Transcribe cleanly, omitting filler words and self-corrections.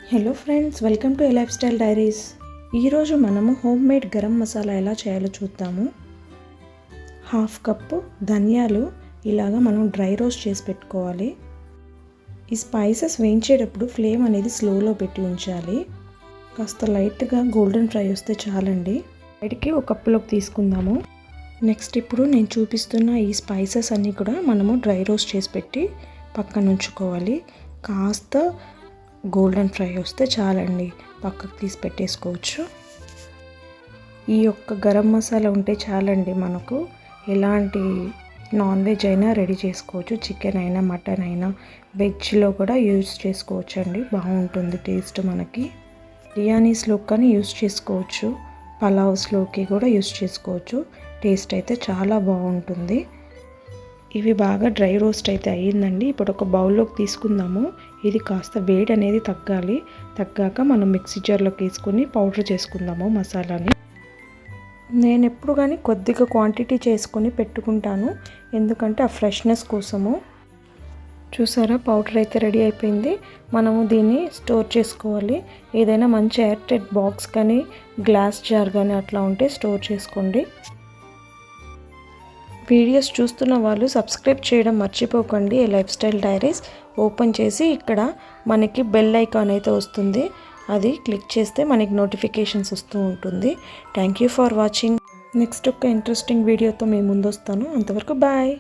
Hello friends, welcome to A life style diaries. ఈరోజు మనము home made garam masala ఎలా చేయాలో చూద్దాము. 1/2 కప్పు ధనియాలు ఇలాగా మనం డ్రై రోస్ట్ చేసి పెట్టుకోవాలి. ఈ స్పైసెస్ వేయించేటప్పుడు ఫ్లేమ్ అనేది స్లోలో పెట్టి ఉంచాలి. కాస్త లైట్గా గోల్డెన్ ఫ్రై వస్తే చాలండి. బయటికి ఒక కప్పులోకి తీసుకుందాము. నెక్స్ట్ ఇప్పుడు నేను చూపిస్తున్న ఈ స్పైసెస్ అన్నీ కూడా మనము డ్రై రోస్ట్ చేసి పెట్టి పక్కన ఉంచుకోవాలి. కాస్త గోల్డెన్ ఫ్రై వస్తే చాలండి, పక్కకు తీసి పెట్టేసుకోవచ్చు. ఈ యొక్క గరం మసాలా ఉంటే చాలండి, మనకు ఎలాంటి నాన్ వెజ్ అయినా రెడీ చేసుకోవచ్చు. చికెన్ అయినా మటన్ అయినా వెజ్లో కూడా యూజ్ చేసుకోవచ్చు అండి. బాగుంటుంది టేస్ట్. మనకి బిర్యానీస్లో కానీ యూజ్ చేసుకోవచ్చు, పలావ్స్లోకి కూడా యూజ్ చేసుకోవచ్చు. టేస్ట్ అయితే చాలా బాగుంటుంది. ఇవి బాగా డ్రై రోస్ట్ అయితే అయ్యిందండి. ఇప్పుడు ఒక బౌల్లోకి తీసుకుందాము. ఇది కాస్త వేడి అనేది తగ్గాక మనం మిక్సీ జార్లోకి వేసుకొని పౌడర్ చేసుకుందాము మసాలాని. నేను ఎప్పుడు కానీ కొద్దిగా క్వాంటిటీ చేసుకొని పెట్టుకుంటాను, ఎందుకంటే ఆ ఫ్రెష్నెస్ కోసము. చూసారా, పౌడర్ అయితే రెడీ అయిపోయింది. మనము దీన్ని స్టోర్ చేసుకోవాలి. ఏదైనా మంచి ఎయిర్ టైట్ బాక్స్ కానీ గ్లాస్ జార్ కానీ అట్లా ఉంటే స్టోర్ చేసుకోండి. వీడియోస్ చూస్తున్న వాళ్ళు సబ్స్క్రైబ్ చేయడం మర్చిపోకండి. ఏ లైఫ్ స్టైల్ డైరీస్ ఓపెన్ చేసి ఇక్కడ మనకి బెల్ ఐకాన్ అయితే వస్తుంది, అది క్లిక్ చేస్తే మనకి నోటిఫికేషన్స్ వస్తూ ఉంటుంది. Thank you for watching. Next ఒక ఇంట్రెస్టింగ్ వీడియోతో మేము ముందు వస్తాను. అంతవరకు బాయ్.